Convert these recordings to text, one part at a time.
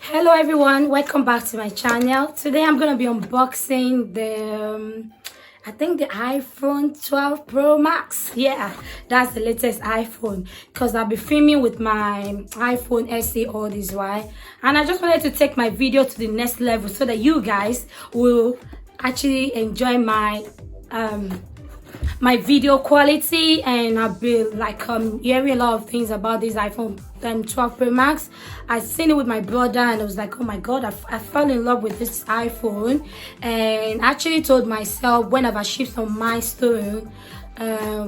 Hello everyone, welcome back to my channel. Today I'm gonna be unboxing the I think the iPhone 12 Pro Max. Yeah, that's the latest iPhone, because I'll be filming with my iPhone SE all this while, and I just wanted to take my video to the next level so that you guys will actually enjoy my video quality, and I've been like hearing a lot of things about this iPhone 12 Pro Max. I seen it with my brother and I was like, oh my god, I fell in love with this iPhone, and I actually told myself when I've achieved some milestone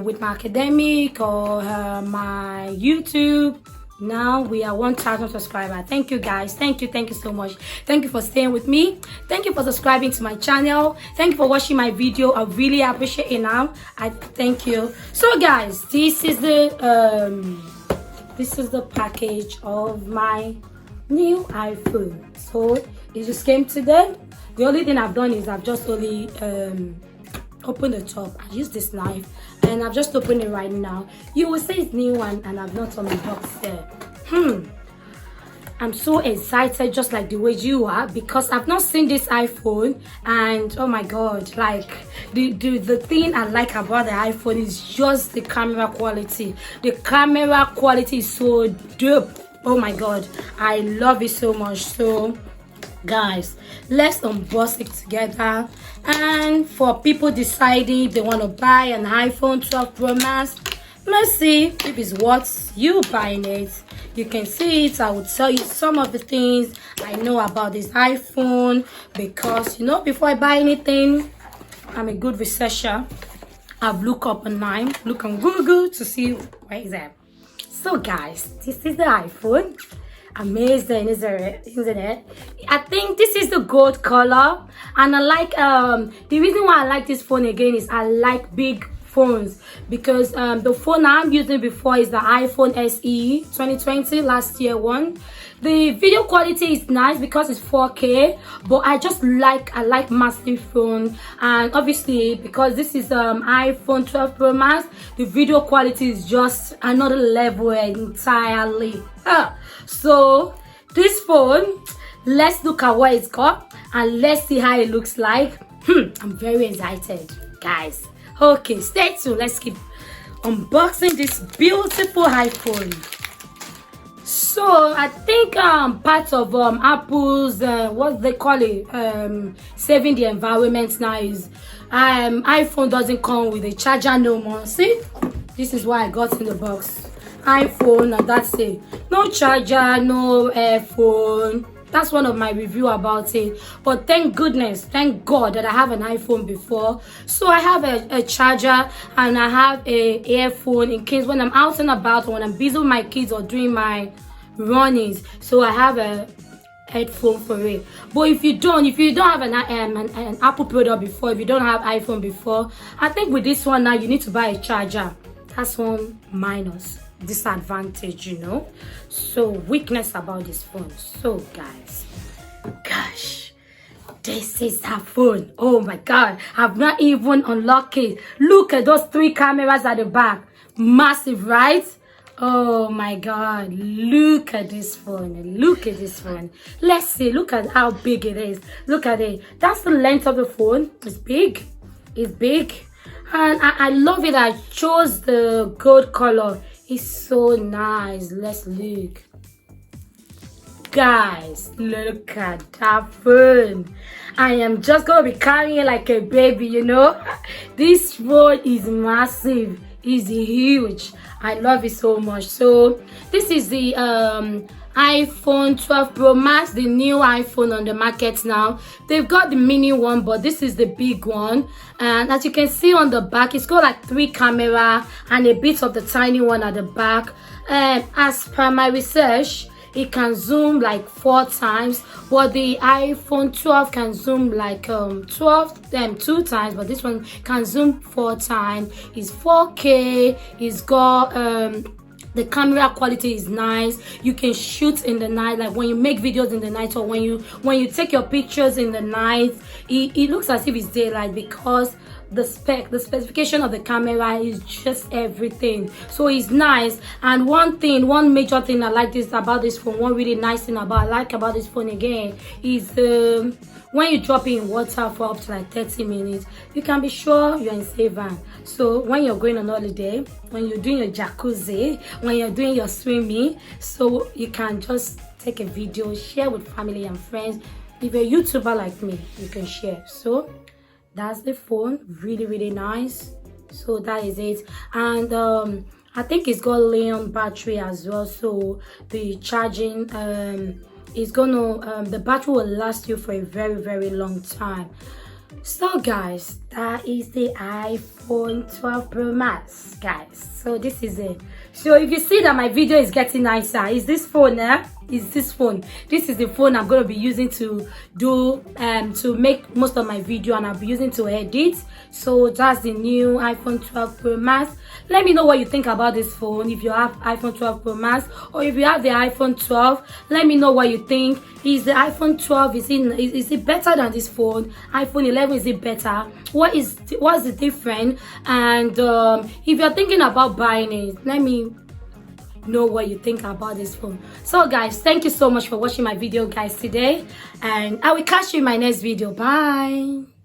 with my academic or my YouTube. Now we are 1,000 subscribers. Thank you guys, thank you so much. Thank you for staying with me, thank you for subscribing to my channel, thank you for watching my video. I really appreciate it. Now I thank you. So guys, this is the package of my new iPhone. So it just came today. The only thing I've done is I've just only opened the top. I use this knife and I've just opened it right now. You will say it's new one and I've not unboxed it. I'm so excited, just like the way you are, because I've not seen this iPhone, and oh my god, like the thing I like about the iPhone is just the camera quality. The camera quality is so dope. Oh my god, I love it so much. So guys, let's unbox it together. And for people deciding they want to buy an iPhone 12 Pro Max, let's see if it's worth you buying it. You can see it. I will tell you some of the things I know about this iPhone, because you know, before I buy anything, I'm a good researcher. I've looked up online, look on Google to see where is that. So guys, this is the iPhone. Amazing, isn't it? I think this is the gold color, and I like the reason why I like this phone again is I like big phones, because the phone I'm using before is the iPhone SE 2020, last year one. The video quality is nice because it's 4K, but I like massive phone, and obviously because this is iPhone 12 Pro Max, the video quality is just another level entirely. So this phone, let's look at what it's got and let's see how it looks like. I'm very excited, guys. Okay, stay tuned. Let's keep unboxing this beautiful iPhone. So I think part of Apple's what they call it, saving the environment now is iPhone doesn't come with a charger no more. See, this is what I got in the box. iPhone, and that's it. No charger, no earphone. That's one of my review about it. But thank goodness, thank God that I have an iPhone before. So I have a charger and I have a earphone in case when I'm out and about or when I'm busy with my kids or doing my runnings. So I have a headphone for it. But if you don't have an Apple product before, if you don't have iPhone before, I think with this one now you need to buy a charger. That's one minus disadvantage, you know. So weakness about this phone. So guys, gosh, this is that phone. Oh my god, I've not even unlocked it. Look at those 3 cameras at the back. Massive, right? Oh my god, look at this phone. Look at this phone. Let's see, look at how big it is. Look at it. That's the length of the phone. It's big. It's big. And I love it. I chose the gold color. It's so nice. Let's look. Guys, look at that phone. I am just gonna be carrying it like a baby, you know. This phone is massive. It's huge. I love it so much. So this is the iPhone 12 Pro Max, the new iPhone on the market now. They've got the mini one, but this is the big one, and as you can see on the back, it's got like 3 camera and a bit of the tiny one at the back. And as per my research, it can zoom like 4 times, but the iPhone 12 can zoom like 2 times, but this one can zoom 4 times. It's 4K. It's got the camera quality is nice. You can shoot in the night, like when you make videos in the night, or when you take your pictures in the night, it looks as if it's daylight, because the specification of the camera is just everything. So it's nice. And one major thing I like about this phone, one really nice thing I like about this phone again is when you drop it in water for up to like 30 minutes, you can be sure you're in safe hand. So when you're going on holiday, when you're doing your jacuzzi, when you're doing your swimming, so you can just take a video, share with family and friends. If you're a YouTuber like me, you can share. So that's the phone, really nice. So that is it. And I think it's got lithium battery as well, so the charging is gonna the battery will last you for a very long time. So guys, that is the iPhone 12 Pro Max, guys. So this is it. So if you see that my video is getting nicer, is this phone this is the phone I'm going to be using to do to make most of my video, and I'll be using to edit. So that's the new iPhone 12 Pro Max. Let me know what you think about this phone. If you have iPhone 12 Pro Max, or if you have the iPhone 12, let me know what you think. Is the iPhone 12 is it better than this phone? iPhone 11, is it better? What's the difference? And if you're thinking about buying it, let me know what you think about this phone. So guys, thank you so much for watching my video guys today, and I will catch you in my next video. Bye.